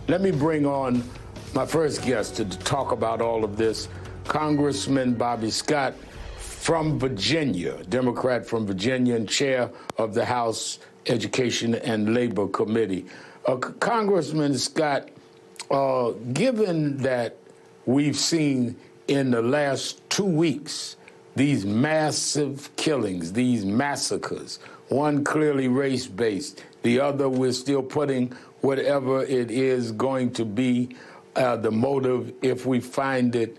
Let me bring on my first guest to talk about all of this, Congressman Bobby Scott from Virginia, Democrat from Virginia and chair of the House Education and Labor Committee. Congressman Scott, given that we've seen in the last 2 weeks these massive killings, these massacres, one clearly race-based, the other we're still putting whatever it is going to be the motive if we find it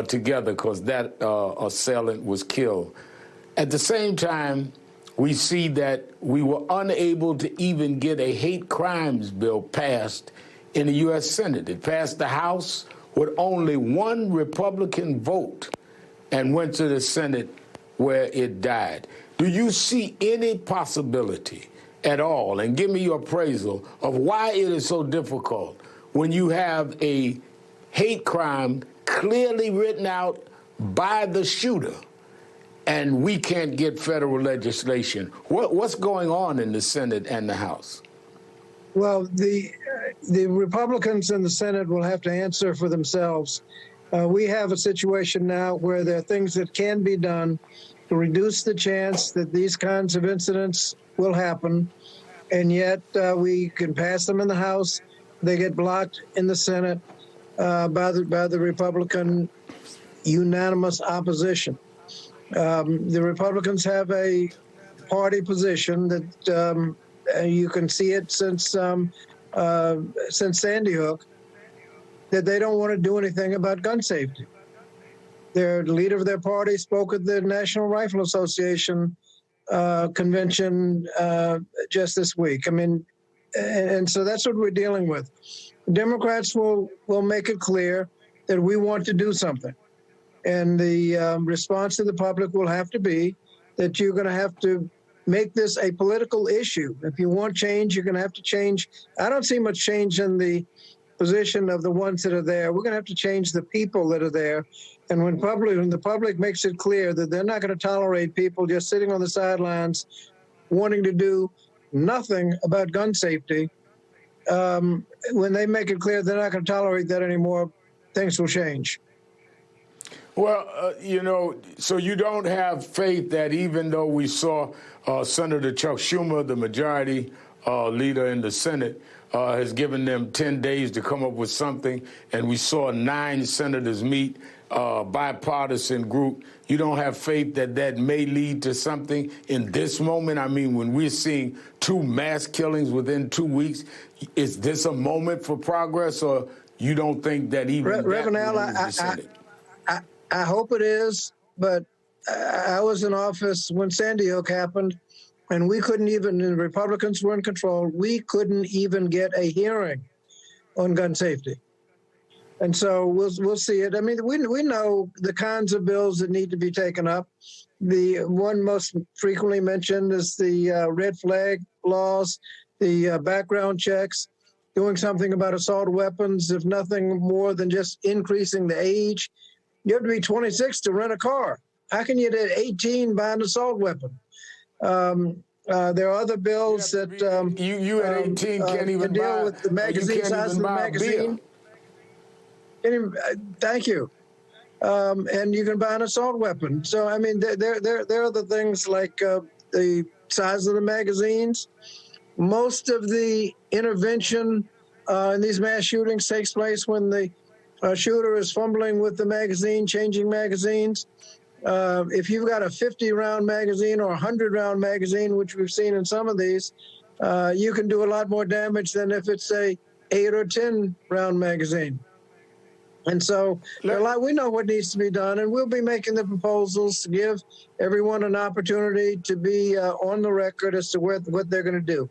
together, because that assailant was killed. At the same time, we see that we were unable to even get a hate crimes bill passed in the U.S. Senate. It passed the House with only one Republican vote and went to the Senate where it died. Do you see any possibility at all, and give me your appraisal of why it is so difficult when you have a hate crime clearly written out by the shooter and we can't get federal legislation? What's going on in the Senate and the House? Well, the Republicans in the Senate will have to answer for themselves. We have a situation now where there are things that can be done to reduce the chance that these kinds of incidents will happen, and yet we can pass them in the House. They get blocked in the Senate by the Republican unanimous opposition. The Republicans have a party position that you can see it since Sandy Hook, that they don't want to do anything about gun safety. Their leader of their party spoke at the National Rifle Association convention just this week. I mean, and so that's what we're dealing with. Democrats will make it clear that we want to do something. And the response to the public will have to be that you're going to have to make this a political issue. If you want change, you're going to have to change. I don't see much change in the position of the ones that are there. We're going to have to change the people that are there. And when the public makes it clear that they're not going to tolerate people just sitting on the sidelines wanting to do nothing about gun safety, when they make it clear they're not going to tolerate that anymore, things will change. Well, so you don't have faith that even though we saw Senator Chuck Schumer, the majority leader in the Senate, has given them 10 days to come up with something, and we saw 9 senators meet, bipartisan group. You don't have faith that that may lead to something in this moment? I mean, when we're seeing 2 mass killings within 2 weeks, is this a moment for progress, or you don't think that even Reverend Al, I hope it is, but I was in office when Sandy Hook happened, and we couldn't even, the Republicans were in control, we couldn't even get a hearing on gun safety. And so we'll see it. I mean, we know the kinds of bills that need to be taken up. The one most frequently mentioned is the red flag laws, the background checks, doing something about assault weapons, if nothing more than just increasing the age. You have to be 26 to rent a car. How can you at 18 buy an assault weapon? There are other bills that you at 18 can't even deal with the magazine size of the magazine. Thank you. And you can buy an assault weapon. So I mean, there are the things like the size of the magazines. Most of the intervention in these mass shootings takes place when the shooter is fumbling with the magazine, changing magazines. If you've got a 50-round magazine or a 100-round magazine, which we've seen in some of these, you can do a lot more damage than if it's a 8 or 10-round magazine. And so we know what needs to be done, and we'll be making the proposals to give everyone an opportunity to be on the record as to what they're going to do.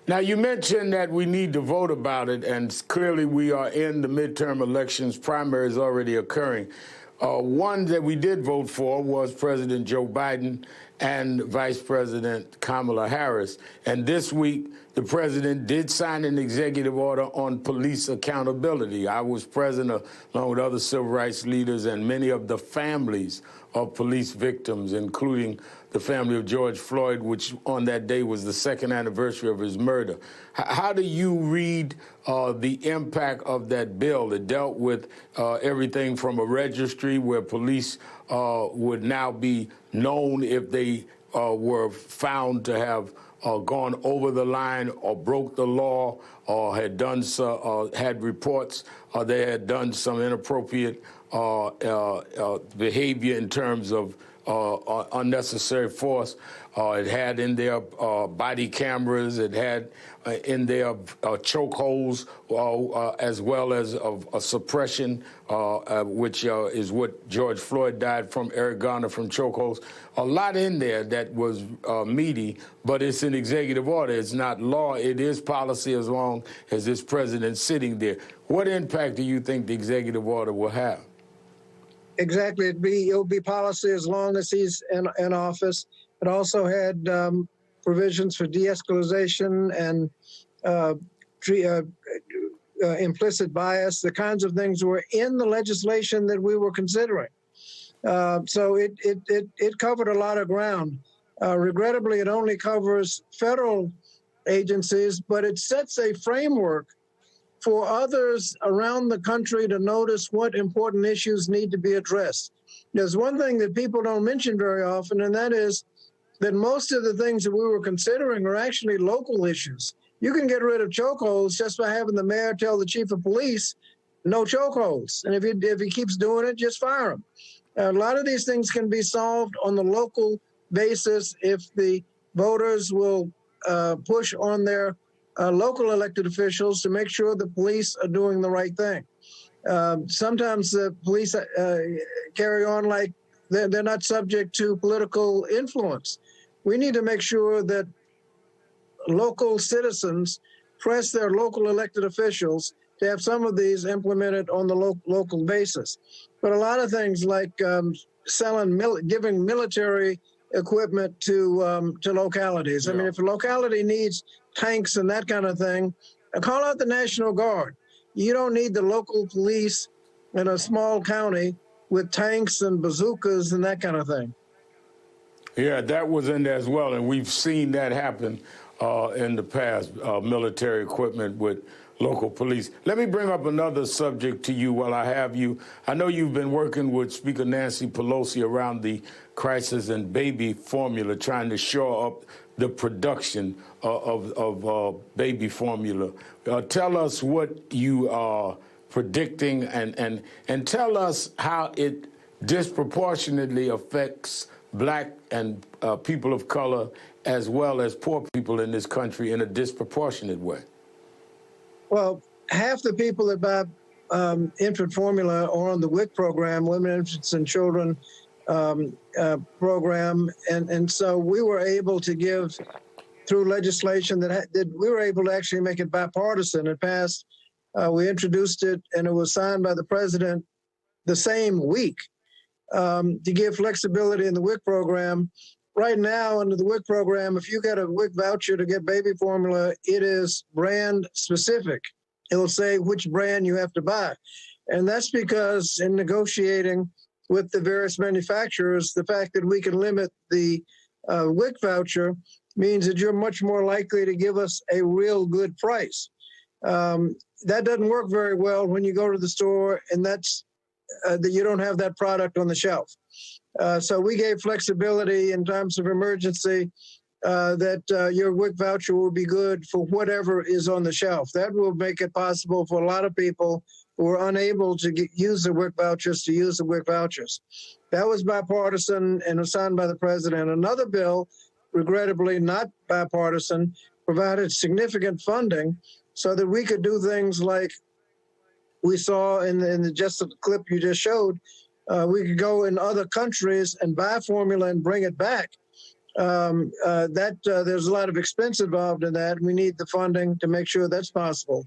Now, you mentioned that we need to vote about it, and clearly we are in the midterm elections. Primaries already occurring. One that we did vote for was President Joe Biden and Vice President Kamala Harris. And this week, the president did sign an executive order on police accountability. I was present along with other civil rights leaders and many of the families of police victims, including the family of George Floyd, which on that day was the second anniversary of his murder. How do you read the impact of that bill? It dealt with everything from a registry where police would now be known if they were found to have gone over the line or broke the law or had done had reports or they had done some inappropriate behavior in terms of unnecessary force. It had in there body cameras. It had in there chokeholds, as well as a suppression, which is what George Floyd died from, Eric Garner from chokeholds. A lot in there that was meaty, but it's an executive order. It's not law. It is policy as long as this president's sitting there. What impact do you think the executive order will have? Exactly. It'll be policy as long as he's in office. It also had provisions for de-escalation and implicit bias, the kinds of things were in the legislation that we were considering. So it covered a lot of ground. Regrettably, it only covers federal agencies, but it sets a framework for others around the country to notice what important issues need to be addressed. There's one thing that people don't mention very often, and that is that most of the things that we were considering are actually local issues. You can get rid of chokeholds just by having the mayor tell the chief of police, no chokeholds. And if he keeps doing it, just fire him. A lot of these things can be solved on the local basis if the voters will push on their local elected officials to make sure the police are doing the right thing. Sometimes the police carry on like they're not subject to political influence. We need to make sure that local citizens press their local elected officials to have some of these implemented on the local basis. But a lot of things like giving military equipment to localities. Yeah. I mean, if a locality needs tanks and that kind of thing, call out the National Guard. You don't need the local police in a small county with tanks and bazookas and that kind of thing. Yeah, that was in there as well, and we've seen that happen in the past, military equipment with local police. Let me bring up another subject to you while I have you. I know you've been working with Speaker Nancy Pelosi around the crisis in baby formula, trying to shore up the production of baby formula. Tell us what you are predicting and tell us how it disproportionately affects Black and people of color as well as poor people in this country in a disproportionate way. Well, half the people that buy infant formula are on the WIC program, Women, Infants, and Children program. And so we were able to give, through legislation that we were able to actually make it bipartisan. It passed, we introduced it, and it was signed by the president the same week to give flexibility in the WIC program. Right now, under the WIC program, if you get a WIC voucher to get baby formula, it is brand specific. It'll say which brand you have to buy. And that's because in negotiating with the various manufacturers, the fact that we can limit the WIC voucher means that you're much more likely to give us a real good price. That doesn't work very well when you go to the store and that's that you don't have that product on the shelf. So we gave flexibility in times of emergency that your WIC voucher will be good for whatever is on the shelf. That will make it possible for a lot of people who are unable to use the WIC vouchers to use the WIC vouchers. That was bipartisan and was signed by the president. Another bill, regrettably not bipartisan, provided significant funding so that we could do things like we saw in the just the clip you just showed. We could go in other countries and buy formula and bring it back. There's a lot of expense involved in that. We need the funding to make sure that's possible.